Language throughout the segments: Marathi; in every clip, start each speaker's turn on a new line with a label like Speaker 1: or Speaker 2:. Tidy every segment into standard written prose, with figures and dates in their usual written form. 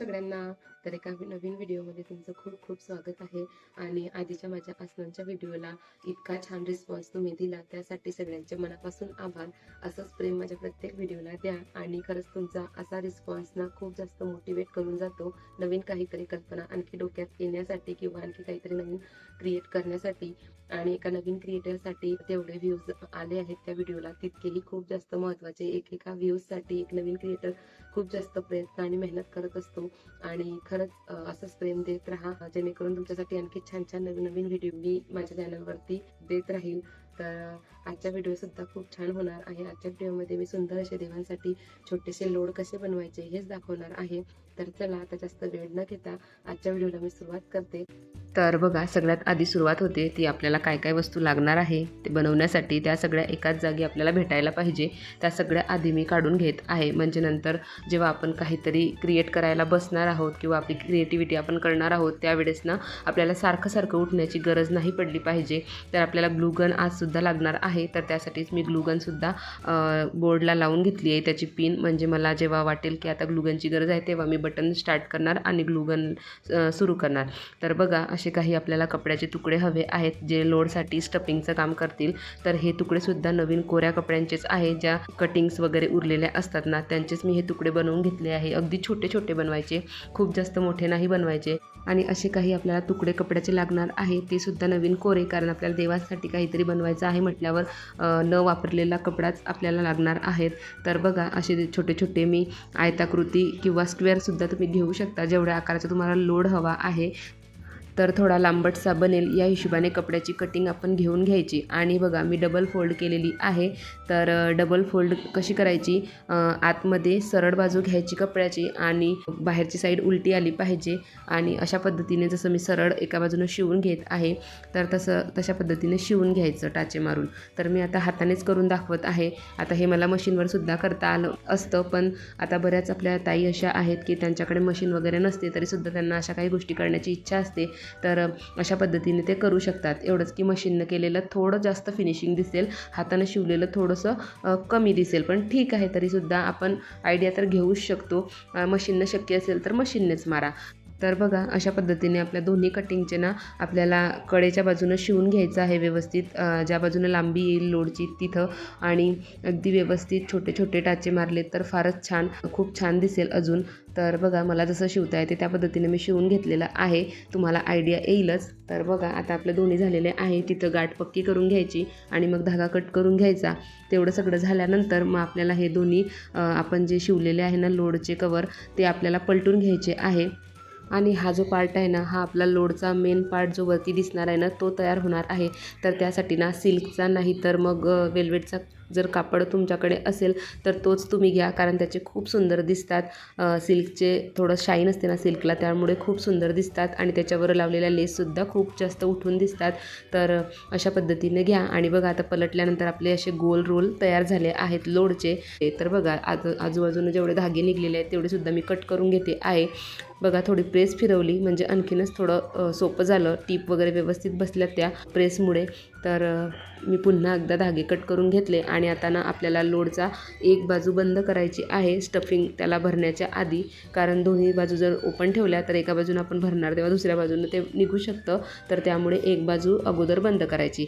Speaker 1: सगळ्यांना. तर एका नवीन व्हिडिओमध्ये तुमचं खूप खूप स्वागत आहे. आणि आधीच्या माझ्या आसनांच्या व्हिडिओला इतका छान रिस्पॉन्स तुम्ही दिला, त्यासाठी सगळ्यांचे मनापासून आभार. असंच प्रेम माझ्या प्रत्येक व्हिडिओला द्या. आणि खरंच तुमचा असा रिस्पॉन्स ना खूप जास्त मोटिवेट करून जातो, नवीन काहीतरी कल्पना आणखी डोक्यात येण्यासाठी किंवा आणखी काहीतरी नवीन क्रिएट करण्यासाठी. आणि एका नवीन क्रिएटरसाठी जेवढे व्ह्यूज आले आहेत त्या व्हिडिओला, तितकेही खूप जास्त महत्त्वाचे. एका व्ह्यूजसाठी एक नवीन क्रिएटर खूप जास्त प्रयत्न आणि मेहनत करत असतो. आणि खरंच असंच प्रेम देत राहा, जेणेकरून तुमच्यासाठी आणखी छान छान नवीन नवीन व्हिडिओ मी माझ्या चॅनलवरती देत राहील. तर आजचा व्हिडिओ सुद्धा खूप छान होणार आहे. आजच्या व्हिडिओमध्ये मी सुंदर असे देवांसाठी छोटेसे लोड कसे बनवायचे हेच दाखवणार आहे. तर चला आता जास्त वेळ न घेता आजच्या व्हिडिओला मी सुरुवात करते. तर बघा, सगळ्यात आधी सुरुवात होते ती आपल्याला काय काय वस्तू लागणार आहे ते बनवण्यासाठी. त्या सगळ्या एकाच जागी आपल्याला भेटायला पाहिजे. त्या सगळ्या आधी मी काढून घेत आहे, म्हणजे नंतर जेव्हा आपण काहीतरी क्रिएट करायला बसणार आहोत किंवा आपली क्रिएटिव्हिटी आपण करणार आहोत त्यावेळेस ना आपल्याला सारखं सारखं उठण्याची गरज नाही पडली पाहिजे. तर आपल्याला ग्लूगन आजसुद्धा लागणार आहे. तर त्यासाठीच मी ग्लूगनसुद्धा बोर्डला लावून घेतली आहे, त्याची पिन. म्हणजे मला जेव्हा वाटेल की आता ग्लूगनची गरज आहे तेव्हा मी बटन स्टार्ट करणार आणि ग्लूगन सुरू करणार. तर बघा, असे काही आपल्याला कपड्याचे तुकडे हवे आहेत जे लोडसाठी स्टफिंगचं काम करतील. तर हे तुकडेसुद्धा नवीन कोऱ्या कपड्यांचेच आहे, ज्या कटिंग्स वगैरे उरलेल्या असतात ना त्यांचेच मी हे तुकडे बनवून घेतले आहे. अगदी छोटे छोटे बनवायचे, खूप जास्त मोठे नाही बनवायचे. आणि असे काही आपल्याला तुकडे कपड्याचे लागणार आहे, ते सुद्धा नवीन कोरे, कारण आपल्याला देवासाठी काहीतरी बनवायचं आहे म्हटल्यावर न वापरलेला कपडाच आपल्याला लागणार आहेत. तर बघा, असे छोटे छोटे मी आयताकृती किंवा स्क्वेअरसुद्धा तुम्ही घेऊ शकता, जेवढ्या आकाराचा तुम्हाला लोड हवा आहे. तर थोडा लांबटसा बनेल या हिशोबाने कपड्याची कटिंग आपण घेऊन घ्यायची. आणि बघा, मी डबल फोल्ड केलेली आहे. तर डबल फोल्ड कशी करायची, आतमध्ये सरळ बाजू घ्यायची कपड्याची आणि बाहेरची साईड उलटी आली पाहिजे. आणि अशा पद्धतीने जसं मी सरळ एका बाजूनं शिवून घेत आहे तर तशा पद्धतीने शिवून घ्यायचं टाचे मारून. तर मी आता हातानेच करून दाखवत आहे. आता हे मला मशीनवर सुद्धा करता आलं असतं, पण आता बऱ्याच आपल्या ताई अशा आहेत की त्यांच्याकडे मशीन वगैरे नसते, तरीसुद्धा त्यांना अशा काही गोष्टी करण्याची इच्छा असते. तर अशा पद्धतीने ते करू शकतात. एवढंच की मशीननं केलेलं थोडं जास्त फिनिशिंग दिसेल, हातानं शिवलेलं थोडंसं कमी दिसेल, पण ठीक आहे. तरीसुद्धा आपण आयडिया तर घेऊच शकतो. मशीननं शक्य असेल तर मशीननेच मारा. तर बघा, अशा पद्धतीने आपल्या दोन्ही कटिंगचे ना आपल्याला कडेच्या बाजूनं शिवून घ्यायचं आहे व्यवस्थित, ज्या बाजूनं लांबी येईल लोडची तिथं. आणि अगदी व्यवस्थित छोटे छोटे टाचे मारले तर फारच छान, खूप छान दिसेल अजून. तर बघा, मला जसं शिवता येते त्या पद्धतीने मी शिवून घेतलेलं आहे, तुम्हाला आयडिया येईलच. तर बघा, आता आपलं दोन्ही झालेले आहे. तिथं गाठ पक्की करून घ्यायची आणि मग धागा कट करून घ्यायचा. तेवढं सगळं झाल्यानंतर मग आपल्याला हे दोन्ही आपण जे शिवलेले आहे ना लोडचे कवर, ते आपल्याला पलटून घ्यायचे आहे. आणि हा जो पार्ट आहे ना, हा आपला लोडचा मेन पार्ट जो वरती दिसणार आहे ना तो तयार होणार आहे. तर त्यासाठी ना सिल्कचा नाही तर मग वेल्वेटचा जर कापड तुमच्याकडे असेल तर तोच तुम्ही घ्या, कारण त्याचे खूप सुंदर दिसतात. सिल्कचे थोडं शाईन असते ना सिल्कला, त्यामुळे खूप सुंदर दिसतात. आणि त्याच्यावर लावलेल्या लेससुद्धा खूप जास्त उठून दिसतात. तर अशा पद्धतीने घ्या. आणि बघा, आता पलटल्यानंतर आपले असे गोल रोल तयार झाले आहेत लोडचे. तर बघा, आजूबाजूने जेवढे धागे निघलेले आहेत तेवढेसुद्धा मी कट करून घेते आहे. बघा, थोडी प्रेस फिरवली म्हणजे आणखीनच थोडं सोपं झालं. टीप वगैरे व्यवस्थित बसल्या त्या प्रेसमुळे. तर मी पुन्हा एकदा धागे कट करून घेतले. आणि आता ना आपल्याला लोडचा एक बाजू बंद करायची आहे स्टफिंग त्याला भरण्याच्या आधी, कारण दोन्ही बाजू जर ओपन ठेवल्या तर एका बाजूनं आपण भरणार तेव्हा दुसऱ्या बाजूनं ते निघू शकतं. तर त्यामुळे एक बाजू अगोदर बंद करायची.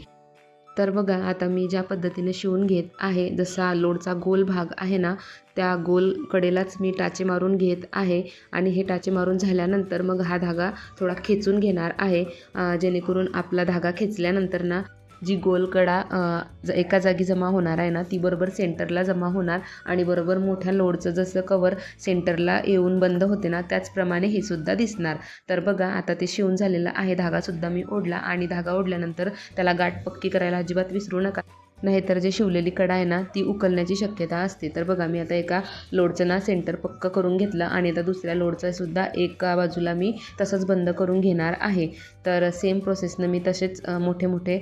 Speaker 1: तर बघा, आता मी ज्या पद्धतीने शिवून घेत आहे, जसा लोडचा गोल भाग आहे ना त्या गोल कडेलाच मी टाचे मारून घेत आहे. आणि हे टाचे मारून झाल्यानंतर मग हा धागा थोडा खेचून घेणार आहे, जेणेकरून आपला धागा खेचल्यानंतर ना जी गोलकडा एका जागी जमा होणार आहे ना ती बरोबर सेंटरला जमा होणार. आणि बरोबर मोठ्या लोडचं जसं कवर सेंटरला येऊन बंद होते ना त्याचप्रमाणे हे सुद्धा दिसणार. तर बघा, आता ते शिवून झालेलं आहे. धागासुद्धा मी ओढला. आणि धागा ओढल्यानंतर त्याला गाठ पक्की करायला अजिबात विसरू नका, नाहीतर जे शिवलेली कडा आहे ना ती उकलण्याची शक्यता असते. तर बघा, मी आता एका लोडचं ना सेंटर पक्क करून घेतलं आणि आता दुसऱ्या लोडचं सुद्धा एका बाजूला मी तसंच बंद करून घेणार आहे. तर सेम प्रोसेसनं मी तसेच मोठे मोठे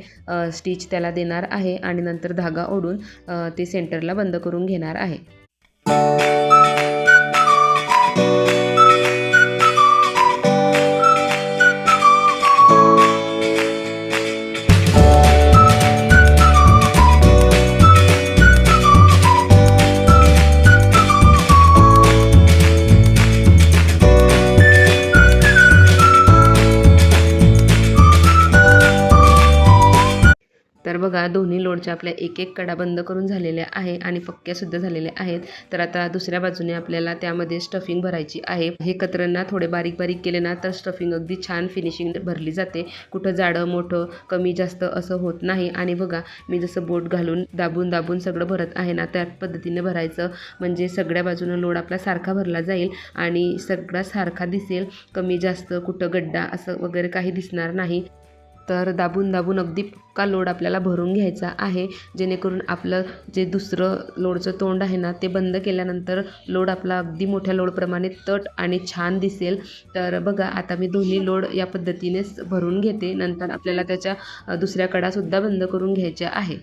Speaker 1: स्टिच त्याला देणार आहे आणि नंतर धागा ओढून ते सेंटरला बंद करून घेणार आहे. बघा दोन्ही लोडच्या आपल्या एक एक कडा बंद करून झालेल्या आहे आणि पक्क्यासुद्धा झालेल्या आहेत. तर आता दुसऱ्या बाजूने आपल्याला त्यामध्ये स्टफिंग भरायची आहे. हे कतरणना थोडे बारीक बारीक केले ना तर स्टफिंग अगदी छान फिनिशिंग भरली जाते. कुठं जाडं मोठं कमी जास्त असं होत नाही. आणि बघा मी जसं बोट घालून दाबून दाबून सगळं भरत आहे ना त्या पद्धतीने भरायचं, म्हणजे सगळ्या बाजूनं लोड आपला सारखा भरला जाईल आणि सगळा सारखा दिसेल. कमी जास्त कुठं गड्डा असं वगैरे काही दिसणार नाही. तर दाबून दाबून अगदी पक्का लोड आपल्याला भरून घ्यायचा आहे, जेणेकरून आपलं जे दुसरं लोडचं तोंड आहे ना ते बंद केल्यानंतर लोड आपला अगदी मोठ्या लोडप्रमाणे तट आणि छान दिसेल. तर बघा आता मी दोन्ही लोड या पद्धतीनेच भरून घेते. नंतर आपल्याला त्याच्या दुसऱ्या कडासुद्धा बंद करून घ्यायच्या आहे.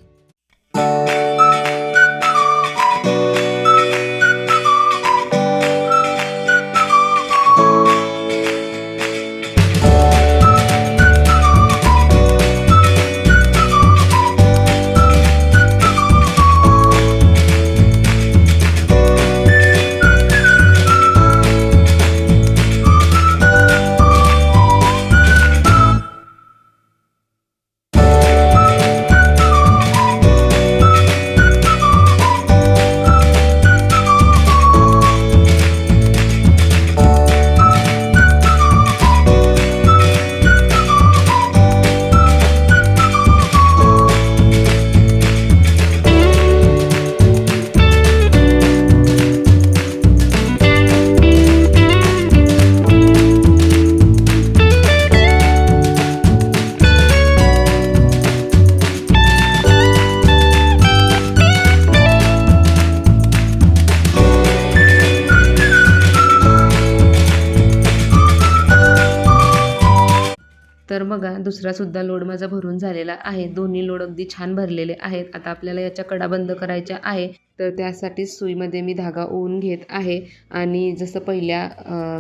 Speaker 1: तर बघा दुसरासुद्धा लोड माझा भरून झालेला आहे. दोन्ही लोड अगदी छान भरलेले आहेत. आता आपल्याला याच्या कडा बंद करायच्या आहे. तर त्यासाठी सुईमध्ये मी धागा ओवून घेत आहे आणि जसं पहिल्या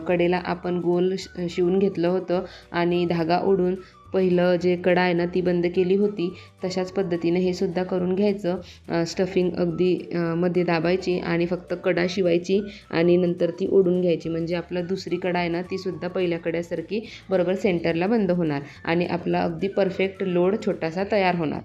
Speaker 1: कडेला आपण गोल शिवून घेतलं होतं आणि धागा ओढून पहिलं जे कडा आहे ना ती बंद केली होती, तशाच पद्धतीने हे सुद्धा करून घ्यायचं. स्टफिंग अगदी मध्ये दाबायची आणि फक्त कडा शिवायची आणि नंतर ती ओढून घ्यायची, म्हणजे आपला दुसरी कडा आहे ना ती सुद्धा पहिल्या कड्यासारखी बरोबर सेंटरला बंद होणार आणि आपला अगदी परफेक्ट लोड छोटासा तयार होणार.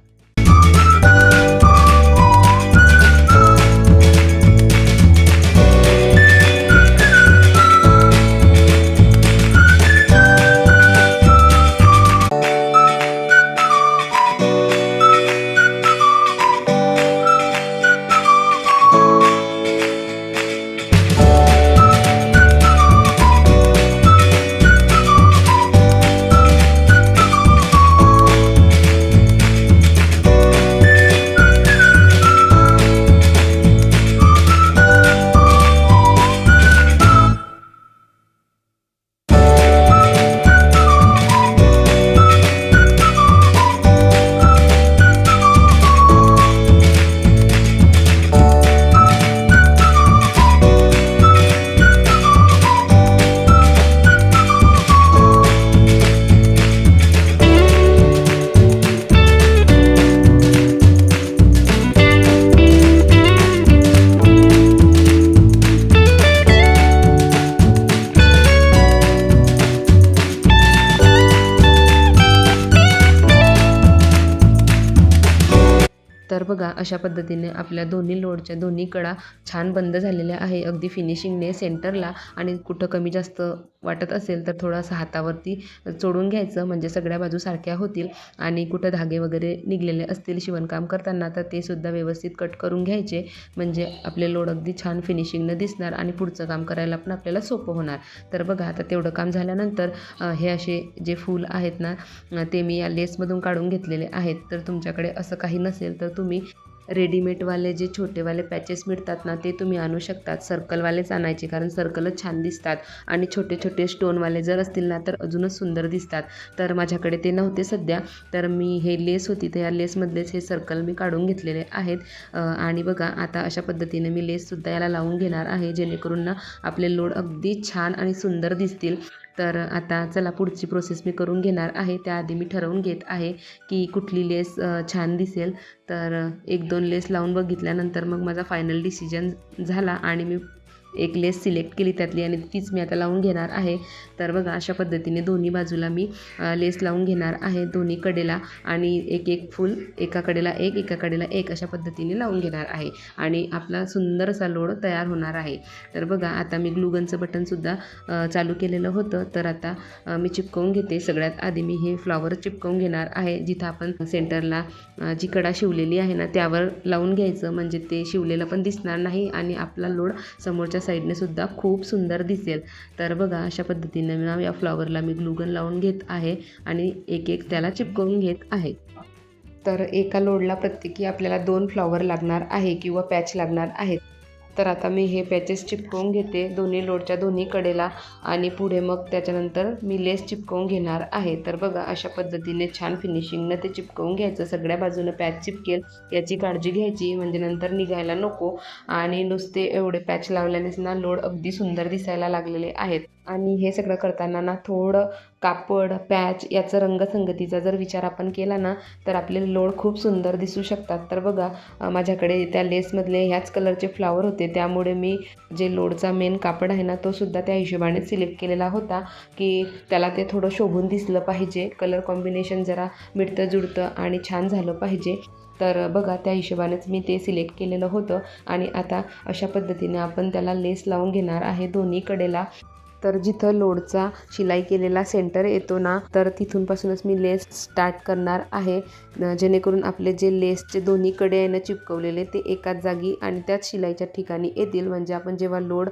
Speaker 1: तर बघा अशा पद्धतीने आपल्या दोन्ही लोडच्या दोन्ही कडा छान बंद झालेल्या आहे अगदी फिनिशिंगने सेंटरला. आणि कुठं कमी जास्त वाटत असेल तर थोडासा हातावरती चोडून घ्यायचं, म्हणजे सगळ्या बाजू सारख्या होतील. आणि कुठं धागे वगैरे निघलेले असतील शिवणकाम करताना तर ते सुद्धा व्यवस्थित कट करून घ्यायचे, म्हणजे आपले लोड अगदी छान फिनिशिंगनं दिसणार आणि पुढचं काम करायला पण आपल्याला सोपं होणार. तर बघा आता तेवढं काम झाल्यानंतर हे असे जे फूल आहेत ना ते मी या लेसमधून काढून घेतलेले आहेत. तर तुमच्याकडे असं काही नसेल तर तुम्ही रेडीमेडवाले जे छोटेवाले पॅचेस मिळतात ना ते तुम्ही आणू शकतात. सर्कलवालेच आणायचे, कारण सर्कलच छान दिसतात आणि छोटे छोटे स्टोनवाले जर असतील ना तर अजूनच सुंदर दिसतात. तर माझ्याकडे ते नव्हते सध्या, तर मी हे लेस होती तर या लेसमधलेच हे सर्कल मी काढून घेतलेले आहेत. आणि बघा आता अशा पद्धतीने मी लेससुद्धा याला लावून घेणार आहे, जेणेकरून ना आपले लोड अगदी छान आणि सुंदर दिसतील. तर आता चला पुढची प्रोसेस मी करून घेणार आहे. त्याआधी मी ठरवून घेत आहे की कुठली लेस छान दिसेल. तर 1-2 लेस लावून बघितल्यानंतर मग माझा फायनल डिसिजन झाला आणि मी एक लेस सिलेक्ट केली त्यातली आणि तीच मी आता लावून घेणार आहे. तर बघा अशा पद्धतीने दोन्ही बाजूला मी लेस लावून घेणार आहे, दोन्ही कडेला, आणि एक एक फूल एका कडेला एक एका कडेला एक अशा पद्धतीने लावून घेणार आहे आणि आपला सुंदर असा लोड तयार होणार आहे. तर बघा आता मी ग्लूगनचं बटनसुद्धा चालू केलेलं होतं. तर आता मी चिपकवून घेते. सगळ्यात आधी मी हे फ्लॉवर चिपकवून घेणार आहे. जिथं आपण सेंटरला जी कडा शिवलेली आहे ना त्यावर लावून घ्यायचं, म्हणजे ते शिवलेलं पण दिसणार नाही आणि आपला लोड समोरच्या साईडने सुद्धा खूप सुंदर दिसेल. तर बघा अशा पद्धतीने मी या फ्लॉवरला मी ग्लूगन लावून घेत आहे आणि एक एक त्याला चिपकवून घेत आहे. तर एका लोडला प्रत्येकी आपल्याला 2 फ्लॉवर लागणार आहे किंवा पॅच लागणार आहेत. तर आता मी हे पॅचेस चिपकवून घेते दोन्ही लोडच्या दोन्ही कडेला आणि पुढे मग त्याच्यानंतर मी लेस चिपकवून घेणार आहे. तर बघा अशा पद्धतीने छान फिनिशिंगनं ते चिपकवून घ्यायचं. सगळ्या बाजूनं पॅच चिपकेल याची काळजी घ्यायची, म्हणजे नंतर निघायला नको. आणि नुसते एवढे पॅच लावल्यानेच ना लोड अगदी सुंदर दिसायला लागलेले आहेत. आणि हे सगळं करताना ना थोडं कापड, पॅच याचं रंगसंगतीचा जर विचार आपण केला ना तर आपले लोड खूप सुंदर दिसू शकतात. तर बघा माझ्याकडे त्या लेसमधले ह्याच कलरचे फ्लावर होते, त्यामुळे मी जे लोडचा मेन कापड आहे ना तो सुद्धा त्या हिशोबाने सिलेक्ट केलेला होता की त्याला ते थोडं शोभून दिसलं पाहिजे, कलर कॉम्बिनेशन जरा मिळतं जुळतं आणि छान झालं पाहिजे. तर बघा त्या हिशोबानेच मी ते सिलेक्ट केलेलं होतं. आणि आता अशा पद्धतीने आपण त्याला लेस लावून घेणार आहे दोन्ही कडेला. तर जिथं लोडचा शिलाई केलेला सेंटर येतो ना तर तिथूनपासूनच मी लेस स्टार्ट करणार आहे, जेणेकरून आपले जे लेसचे दोन्ही कडे आहे ना चिपकवलेले ते एकाच जागी आणि त्याच शिलाईच्या ठिकाणी येतील. म्हणजे आपण जेव्हा लोड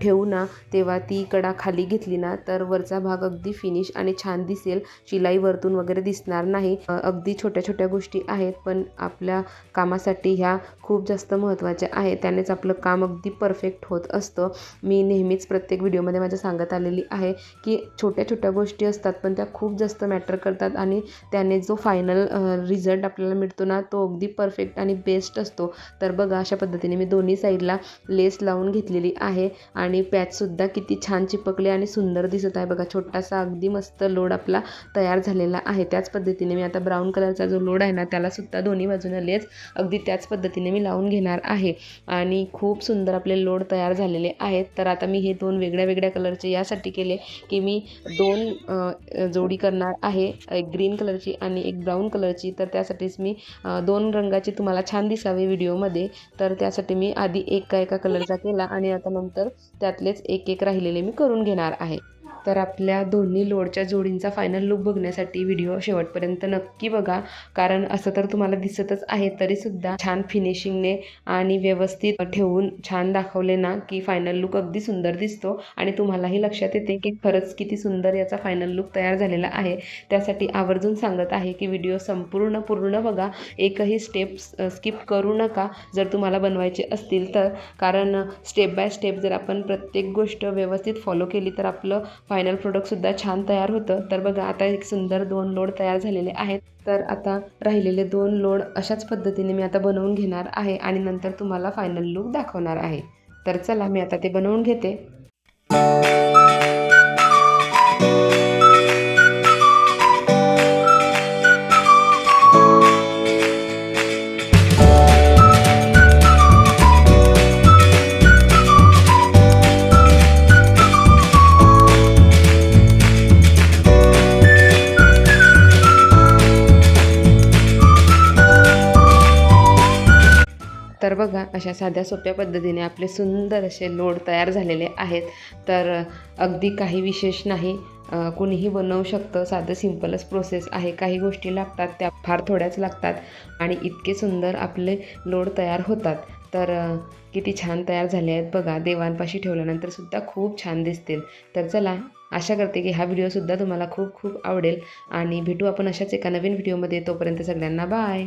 Speaker 1: ठेवू ना तेव्हा ती कडा खाली घेतली ना तर वरचा भाग अगदी फिनिश आणि छान दिसेल, शिलाई वरतून वगैरे दिसणार नाही. अगदी छोट्या छोट्या गोष्टी आहेत पण आपल्या कामासाठी ह्या खूप जास्त महत्त्वाच्या आहेत, त्यानेच आपलं काम अगदी परफेक्ट होत असतं. मी नेहमीच प्रत्येक व्हिडिओमध्ये माझ्या सांगत आलेली आहे की छोट्या छोट्या गोष्टी असतात पण त्या खूप जास्त मॅटर करतात आणि त्याने जो फायनल रिझल्ट आपल्याला मिळतो ना तो अगदी परफेक्ट आणि बेस्ट असतो. तर बघा अशा पद्धतीने मी दोन्ही साईडला लेस लावून घेतलेली आहे आणि पॅचसुद्धा किती छान चिपकले आणि सुंदर दिसत आहे. बघा छोटासा अगदी मस्त लोड आपला तयार झालेला आहे. त्याच पद्धतीने मी आता ब्राऊन कलरचा जो लोड आहे ना त्यालासुद्धा दोन्ही बाजूनं लेस अगदी त्याच पद्धतीने मी लावून घेणार आहे आणि खूप सुंदर आपले लोड तयार झालेले आहेत. तर आता मी हे 2 वेगळ्या वेगळ्या कलरचे यासाठी केले की मी 2 जोडी करणार आहे, एक ग्रीन कलरची आणि एक ब्राऊन कलरची. तर त्यासाठीच मी 2 रंगाची तुम्हाला छान दिसावे व्हिडिओमध्ये, तर त्यासाठी मी आधी एका कलरचा केला आणि आता नंतर त्यातलेच एक एक राहिलेले मी करून घेणार आहे. तर आपल्या दोन्ही लोडच्या जोडींचा फायनल लुक बघण्यासाठी व्हिडिओ शेवटपर्यंत नक्की बघा, कारण असं तर तुम्हाला दिसतच आहे तरीसुद्धा छान फिनिशिंगने आणि व्यवस्थित ठेवून छान दाखवले ना की फायनल लुक अगदी सुंदर दिसतो आणि तुम्हालाही लक्षात येते की खरंच किती सुंदर याचा फायनल लुक तयार झालेला आहे. त्यासाठी आवर्जून सांगत आहे की व्हिडिओ पूर्ण बघा, एकही स्टेप स्किप करू नका जर तुम्हाला बनवायचे असतील तर, कारण स्टेप बाय स्टेप जर आपण प्रत्येक गोष्ट व्यवस्थित फॉलो केली तर आपलं फायनल प्रोडक्टसुद्धा छान तयार होतं. तर बघा आता एक सुंदर 2 लोड तयार झालेले आहेत. तर आता राहिलेले 2 लोड अशाच पद्धतीने मी आता बनवून घेणार आहे आणि नंतर तुम्हाला फायनल लुक दाखवणार आहे. तर चला मी आता ते बनवून घेते. तर बघा अशा साध्या सोप्या पद्धतीने आपले सुंदर असे लोड तयार झालेले आहेत. तर अगदी काही विशेष नाही, कुणीही बनवू शकतं. साधं सिंपलच प्रोसेस आहे. काही गोष्टी लागतात त्या फार थोड्याच लागतात आणि इतके सुंदर आपले लोड तयार होतात. तर किती छान तयार झाले आहेत बघा, देवांपाशी ठेवल्यानंतर सुद्धा खूप छान दिसतील. तर चला आशा करते की हा व्हिडिओसुद्धा तुम्हाला खूप आवडेल आणि भेटू आपण अशाच एका नवीन व्हिडिओमध्ये. तोपर्यंत सगळ्यांना बाय.